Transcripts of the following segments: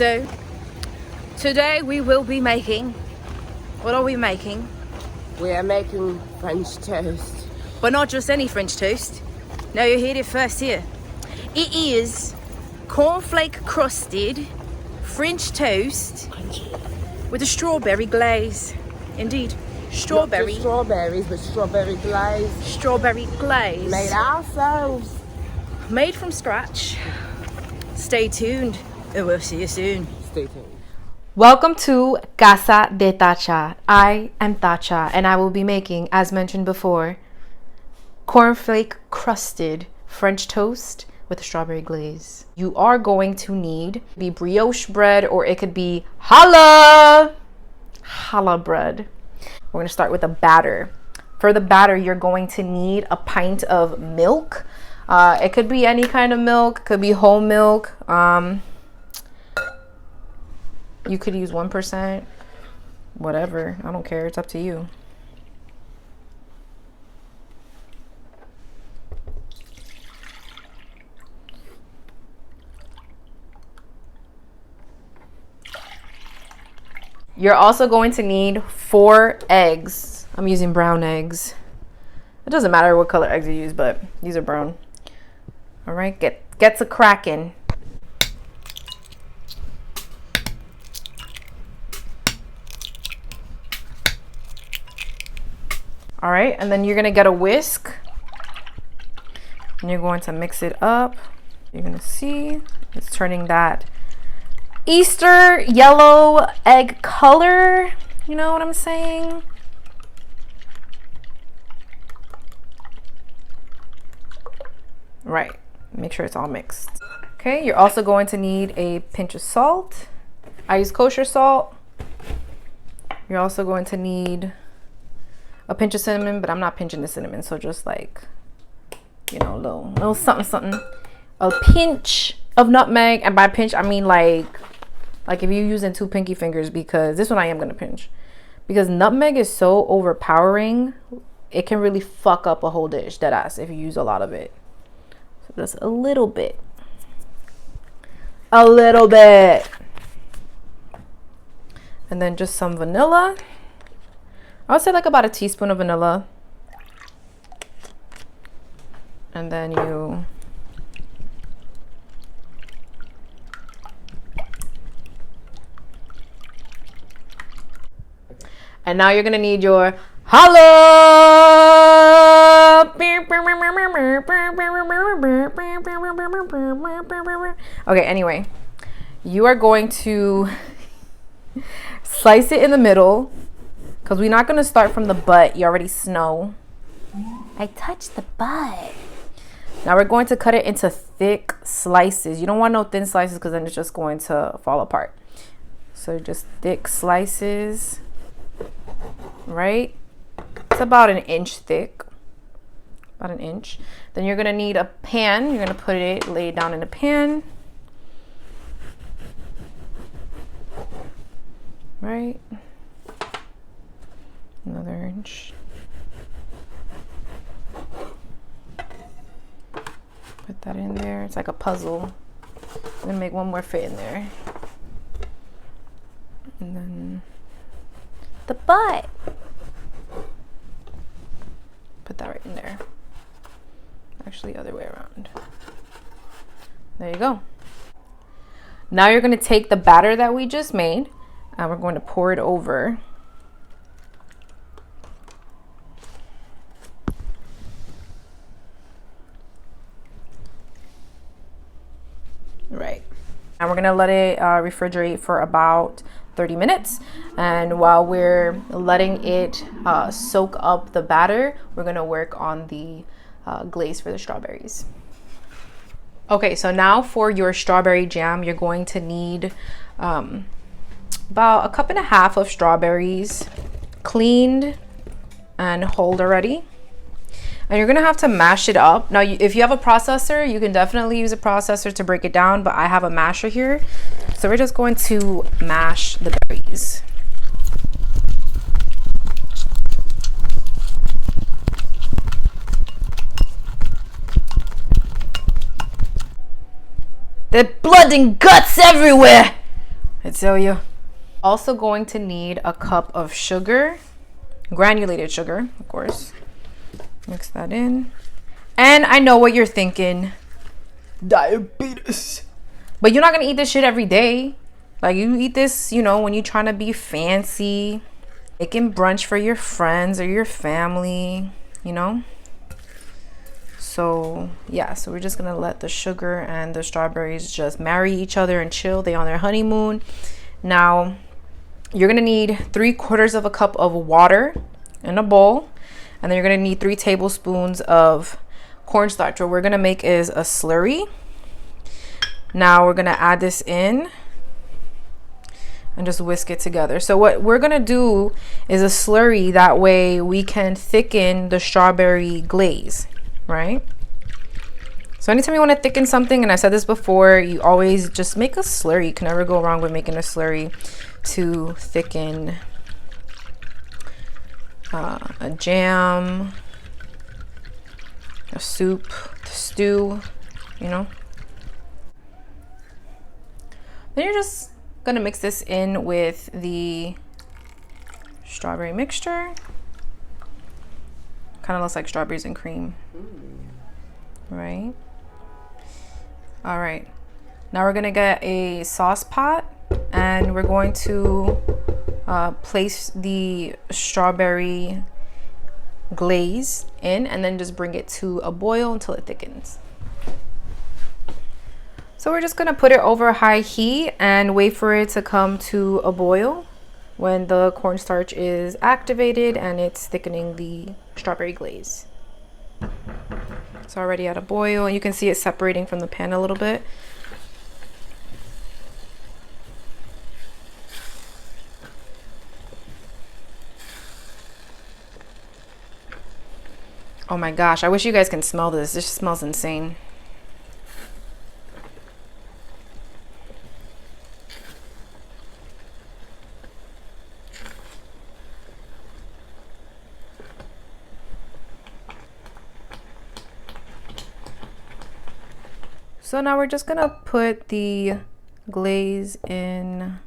So today we will be making, what are we making? We are making French toast. But not just any French toast. No, you heard it first here. It is cornflake crusted French toast with a strawberry glaze. Indeed, strawberry. Not just strawberries, but strawberry glaze. Strawberry glaze. Made ourselves. Made from scratch. Stay tuned, and we'll see you soon. Stay tuned. Welcome to Casa de Tacha. I am Tacha, and I will be making, as mentioned before, cornflake crusted French toast with a strawberry glaze. You are going to need the brioche bread, or it could be challah bread. We're going to start with the batter. For the batter, you're going to need a pint of milk. It could be any kind of milk, could be whole milk. You could use 1%, whatever. I don't care. It's up to you. You're also going to need 4 eggs. I'm using brown eggs. It doesn't matter what color eggs you use, but these are brown. All right, get to cracking. All right, and then you're gonna get a whisk and you're going to mix it up. You're gonna see it's turning that Easter yellow egg color. You know what I'm saying? Right, make sure it's all mixed. Okay, you're also going to need a pinch of salt. I use kosher salt. You're also going to need a pinch of cinnamon, but I'm not pinching the cinnamon, so just like, you know, a little something. A pinch of nutmeg, and by pinch I mean like if you're using 2 pinky fingers, because this one I am gonna pinch, because nutmeg is so overpowering, it can really fuck up a whole dish, deadass, if you use a lot of it. So just a little bit, and then just some vanilla. I would say like about a teaspoon of vanilla. And then you and now you're gonna need your challah. Okay, anyway, you are going to slice it in the middle, because we're not going to start from the butt. You already know. I touched the butt. Now we're going to cut it into thick slices. You don't want no thin slices, because then it's just going to fall apart. So just thick slices, right? It's about an inch thick. About an inch. Then you're going to need a pan. You're going to lay it down in a pan. Right? Another inch. Put that in there. It's like a puzzle. I'm gonna make one more fit in there. And then the butt. Put that right in there. Actually, other way around. There you go. Now you're gonna take the batter that we just made, and we're going to pour it over. Right. And we're gonna let it refrigerate for about 30 minutes. And while we're letting it soak up the batter, we're gonna work on the glaze for the strawberries. Okay, so now for your strawberry jam, you're going to need about 1.5 cups of strawberries, cleaned and hulled already. And you're gonna have to mash it up. Now, if you have a processor, you can definitely use a processor to break it down, but I have a masher here. So we're just going to mash the berries. There's blood and guts everywhere. I tell you. Also going to need a cup of sugar, granulated sugar, of course. Mix that in. And I know what you're thinking. Diabetes. But you're not gonna eat this shit every day. Like, you eat this, you know, when you're trying to be fancy, making brunch for your friends or your family, you know. So yeah, so we're just gonna let the sugar and the strawberries just marry each other and chill. They on their honeymoon. Now you're gonna need 3/4 of a cup of water in a bowl, and then you're gonna need 3 tablespoons of cornstarch. What we're gonna make is a slurry. Now we're gonna add this in and just whisk it together. So what we're gonna do is a slurry, that way we can thicken the strawberry glaze, right? So anytime you want to thicken something, and I said this before, you always just make a slurry. You can never go wrong with making a slurry to thicken a jam, a soup, a stew, you know. Then you're just gonna mix this in with the strawberry mixture. Kind of looks like strawberries and cream, right? All right, now we're gonna get a sauce pot, and we're going to place the strawberry glaze in, and then just bring it to a boil until it thickens. So we're just gonna put it over high heat and wait for it to come to a boil. When the cornstarch is activated and it's thickening the strawberry glaze. It's already at a boil, and you can see it separating from the pan a little bit. Oh my gosh, I wish you guys can smell this. This smells insane. So now we're just gonna put the glaze in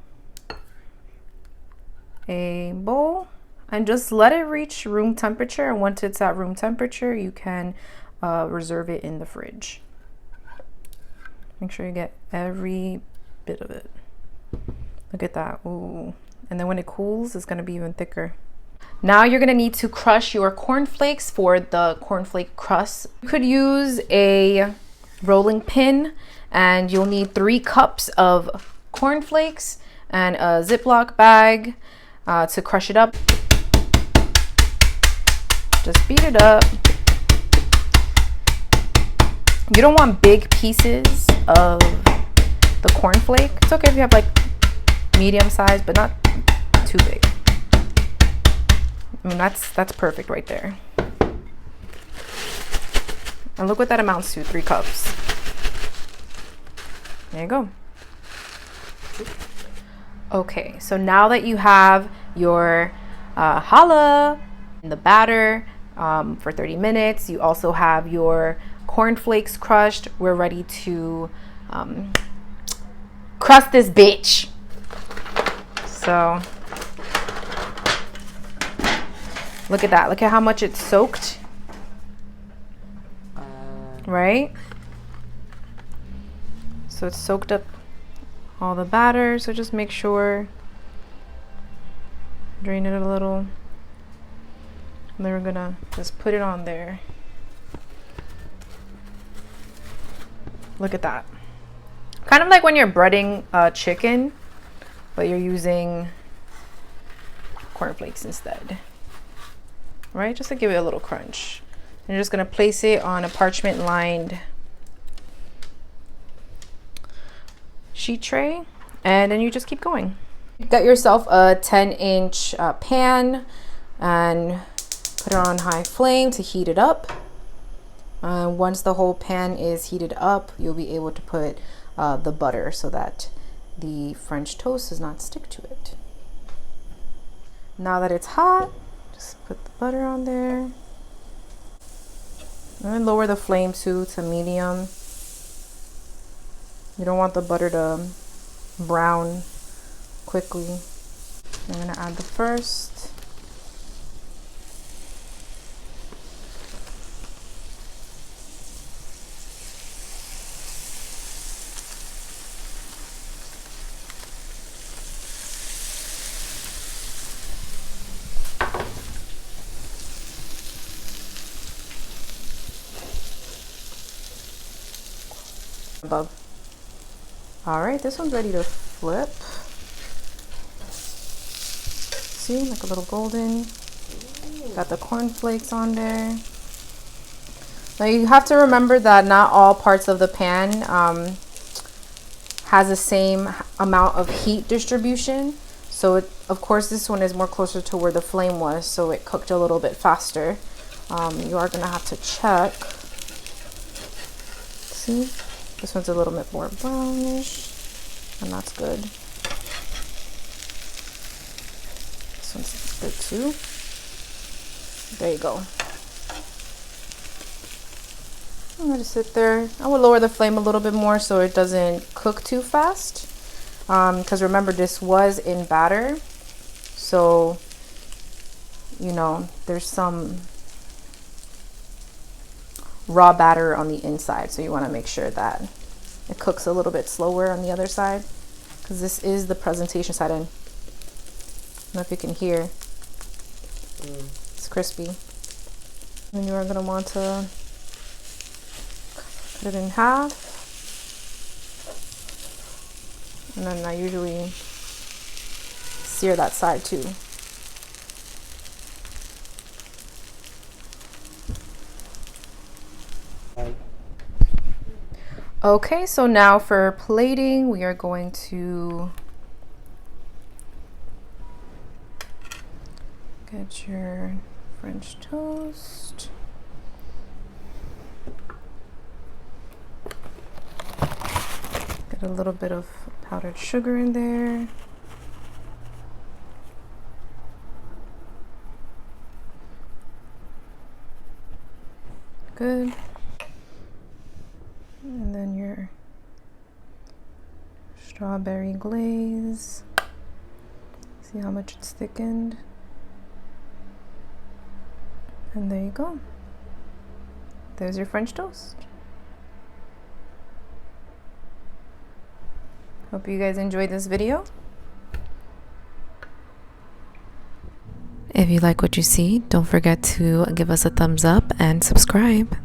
a bowl and just let it reach room temperature. And once it's at room temperature, you can reserve it in the fridge. Make sure you get every bit of it. Look at that. Ooh. And then when it cools, it's gonna be even thicker. Now you're gonna need to crush your cornflakes for the cornflake crust. You could use a rolling pin, and you'll need 3 cups of cornflakes and a Ziploc bag to crush it up. Just beat it up. You don't want big pieces of the cornflake. It's okay if you have like medium size, but not too big. I mean, that's perfect right there. And look what that amounts to, 3 cups. There you go. Okay, so now that you have your challah in the batter for 30 minutes, you also have your cornflakes crushed, we're ready to crust this bitch. So look at that. Look at how much it's soaked. Right? So it's soaked up all the batter, so just make sure, drain it a little, and then we're gonna just put it on there. Look at that. Kind of like when you're breading chicken, but you're using cornflakes instead, right? Just to give it a little crunch. You're just gonna place it on a parchment lined sheet tray, and then you just keep going. Get yourself a 10-inch pan and put it on high flame to heat it up. Once the whole pan is heated up, you'll be able to put the butter so that the French toast does not stick to it. Now that it's hot, just put the butter on there. And lower the flame to medium. You don't want the butter to brown quickly. I'm gonna add the first. Above. All right, this one's ready to flip. See, like a little golden. Got the cornflakes on there. Now you have to remember that not all parts of the pan has the same amount of heat distribution. So of course this one is more closer to where the flame was, so it cooked a little bit faster. You are gonna have to check. See? This one's a little bit more brownish, and that's good. This one's good too. There you go. I'm gonna sit there. I will lower the flame a little bit more so it doesn't cook too fast. Because remember, this was in batter, so you know there's some raw batter on the inside, so you want to make sure that it cooks a little bit slower on the other side, because this is the presentation side. And I don't know if you can hear, it's crispy. And you are going to want to cut it in half, and then I usually sear that side too. Okay, so now for plating, we are going to get your French toast. Get a little bit of powdered sugar in there. Good. And then your strawberry glaze. See how much it's thickened? And there you go. There's your French toast. Hope you guys enjoyed this video. If you like what you see, don't forget to give us a thumbs up and subscribe.